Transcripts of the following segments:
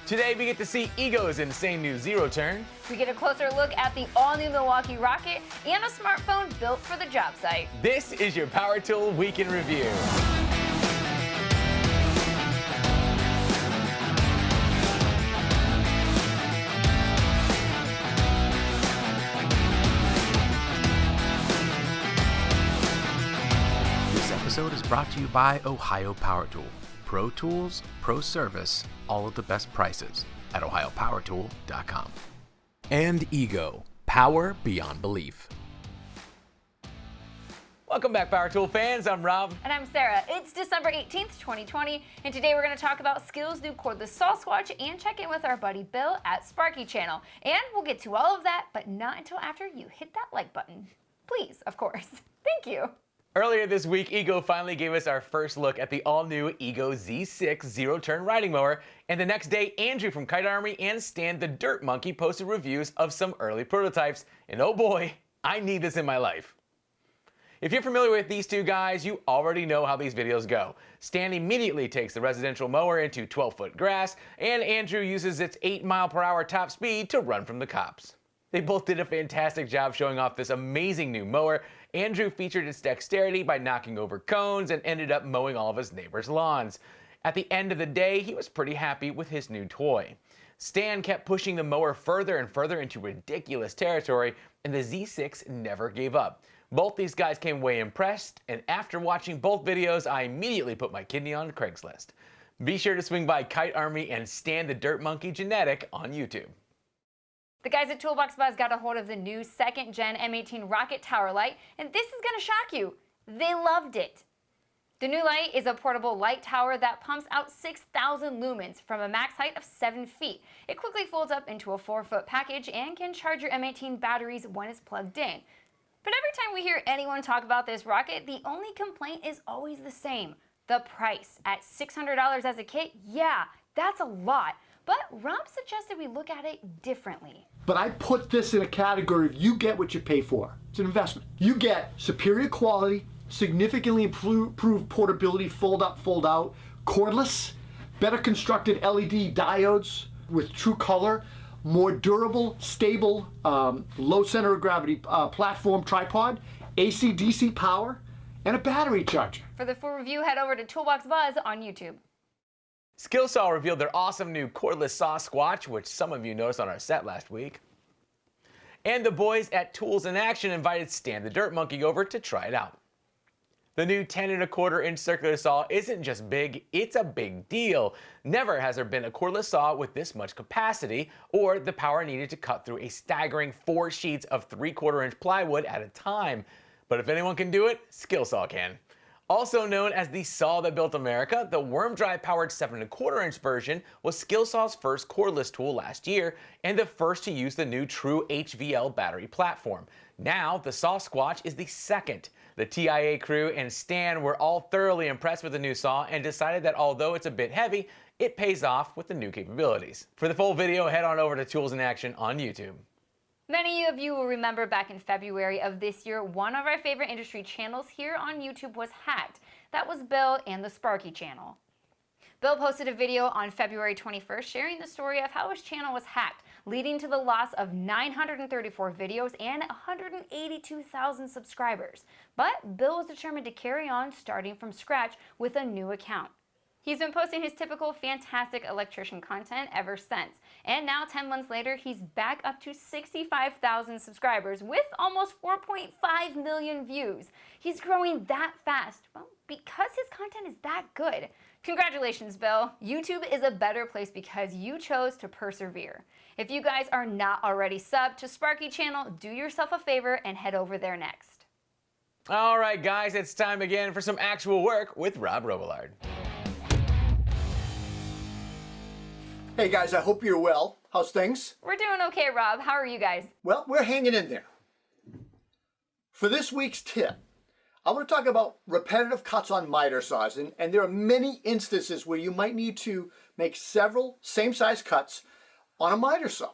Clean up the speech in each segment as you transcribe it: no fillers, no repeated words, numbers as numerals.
Today we get to see Ego's insane new zero turn. We get a closer look at the all-new Milwaukee Rocket and a smartphone built for the job site. This is your Power Tool Week in Review. This episode is brought to you by Ohio Power Tool. Pro tools, pro service, all at the best prices at ohiopowertool.com. And Ego, power beyond belief. Welcome back, Power Tool fans. I'm Rob. And I'm Sarah. It's December 18th, 2020, and today we're going to talk about Skill's new cordless saw squatch and check in with our buddy Bill at Sparky Channel. And we'll get to all of that, but not until after you hit that like button. Please, of course. Thank you. Earlier this week, Ego finally gave us our first look at the all-new Ego Z6 zero-turn riding mower, and the next day, Andrew from Kite Army and Stan the Dirt Monkey posted reviews of some early prototypes, and oh boy, I need this in my life. If you're familiar with these two guys, you already know how these videos go. Stan immediately takes the residential mower into 12-foot grass, and Andrew uses its 8-mile-per-hour top speed to run from the cops. They both did a fantastic job showing off this amazing new mower. Andrew featured its dexterity by knocking over cones and ended up mowing all of his neighbors' lawns. At the end of the day, he was pretty happy with his new toy. Stan kept pushing the mower further and further into ridiculous territory, and the Z6 never gave up. Both these guys came away impressed, and after watching both videos, I immediately put my kidney on Craigslist. Be sure to swing by Kite Army and Stan the Dirt Monkey Genetic on YouTube. The guys at Toolbox Buzz got a hold of the new 2nd Gen M18 Rocket Tower Light, and this is going to shock you. They loved it. The new light is a portable light tower that pumps out 6,000 lumens from a max height of 7 feet. It quickly folds up into a 4-foot package and can charge your M18 batteries when it's plugged in. But every time we hear anyone talk about this rocket, the only complaint is always the same. The price. At $600 as a kit, yeah, that's a lot. But Rob suggested we look at it differently. But I put this in a category of you get what you pay for. It's an investment. You get superior quality, significantly improved portability, fold up, fold out, cordless, better constructed LED diodes with true color, more durable, stable, low center of gravity platform tripod, AC/DC power, and a battery charger. For the full review, head over to Toolbox Buzz on YouTube. Skillsaw revealed their awesome new cordless saw squatch, which some of you noticed on our set last week. And the boys at Tools in Action invited Stan the Dirt Monkey over to try it out. The new 10¼ inch circular saw isn't just big, it's a big deal. Never has there been a cordless saw with this much capacity or the power needed to cut through a staggering 4 sheets of 3/4 inch plywood at a time. But if anyone can do it, Skillsaw can. Also known as the saw that built America, the worm drive powered 7¼ inch version was Skillsaw's first cordless tool last year and the first to use the new True HVL battery platform. Now the saw squatch is the second. The TIA crew and Stan were all thoroughly impressed with the new saw and decided that although it's a bit heavy, it pays off with the new capabilities. For the full video, head on over to Tools in Action on YouTube. Many of you will remember back in February of this year, one of our favorite industry channels here on YouTube was hacked. That was Bill and the Sparky Channel. Bill posted a video on February 21st sharing the story of how his channel was hacked, leading to the loss of 934 videos and 182,000 subscribers. But Bill was determined to carry on starting from scratch with a new account. He's been posting his typical fantastic electrician content ever since. And now 10 months later, he's back up to 65,000 subscribers with almost 4.5 million views. He's growing that fast, well, because his content is that good. Congratulations, Bill. YouTube is a better place because you chose to persevere. If you guys are not already subbed to Sparky Channel, do yourself a favor and head over there next. All right, guys, it's time again for some actual work with Rob Robillard. Hey guys, I hope you're well. How's things? We're doing okay, Rob. How are you guys? Well, we're hanging in there. For this week's tip, I want to talk about repetitive cuts on miter saws, and there are many instances where you might need to make several same-size cuts on a miter saw.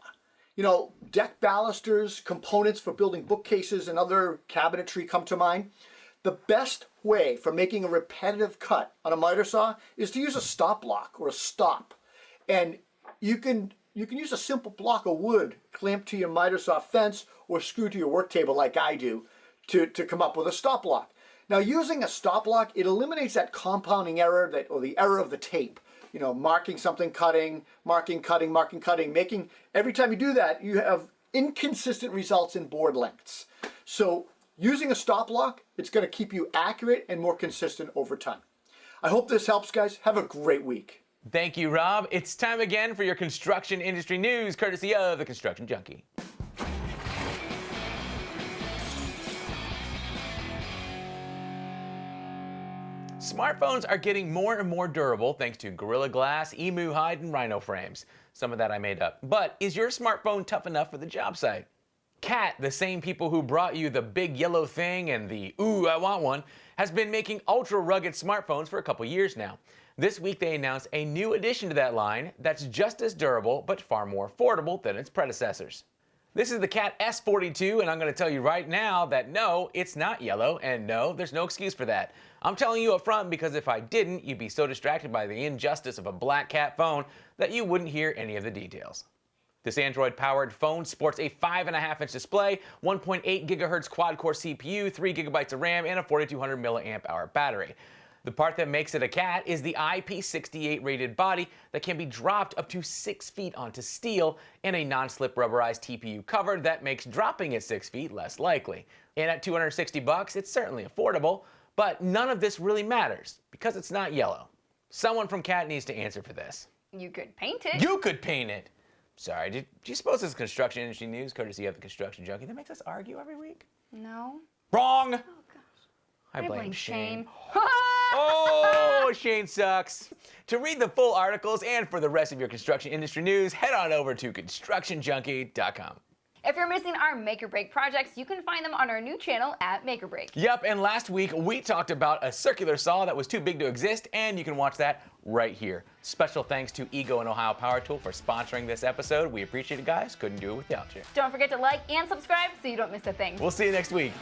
You know, deck balusters, components for building bookcases and other cabinetry come to mind. The best way for making a repetitive cut on a miter saw is to use a stop block or a stop. And you can use a simple block of wood clamped to your miter saw fence or screwed to your work table like I do to come up with a stop lock. Now, using a stop lock, it eliminates that compounding error or the error of the tape. You know, marking something, cutting, marking, cutting, marking, cutting, making, every time you do that, you have inconsistent results in board lengths. So using a stop lock, it's going to keep you accurate and more consistent over time. I hope this helps, guys. Have a great week. Thank you, Rob. It's time again for your construction industry news, courtesy of the Construction Junkie. Smartphones are getting more and more durable thanks to Gorilla Glass, Emu Hide, and Rhino frames. Some of that I made up. But is your smartphone tough enough for the job site? Cat, the same people who brought you the big yellow thing and the ooh, I want one, has been making ultra rugged smartphones for a couple years now. This week they announced a new addition to that line that's just as durable but far more affordable than its predecessors. This is the Cat S42, and I'm going to tell you right now that no, it's not yellow, and no, there's no excuse for that. I'm telling you up front because if I didn't, you'd be so distracted by the injustice of a black cat phone that you wouldn't hear any of the details. This Android-powered phone sports a 5.5-inch display, 1.8 gigahertz quad-core CPU, 3 gigabytes of RAM, and a 4200 milliamp hour battery. The part that makes it a cat is the IP68 rated body that can be dropped up to 6 feet onto steel and a non-slip rubberized TPU cover that makes dropping it 6 feet less likely. And at $260, it's certainly affordable, but none of this really matters because it's not yellow. Someone from Cat needs to answer for this. You could paint it. You could paint it. Sorry, do you suppose this is construction industry news courtesy of the Construction Junkie that makes us argue every week? No. Wrong! Oh, gosh. I blame Shane. Shane. Oh, Shane sucks. To read the full articles and for the rest of your construction industry news, head on over to constructionjunkie.com. If you're missing our Make or Break projects, you can find them on our new channel at Make or Break. Yep, and last week we talked about a circular saw that was too big to exist, and you can watch that right here. Special thanks to Ego and Ohio Power Tool for sponsoring this episode. We appreciate it, guys. Couldn't do it without you. Don't forget to like and subscribe so you don't miss a thing. We'll see you next week.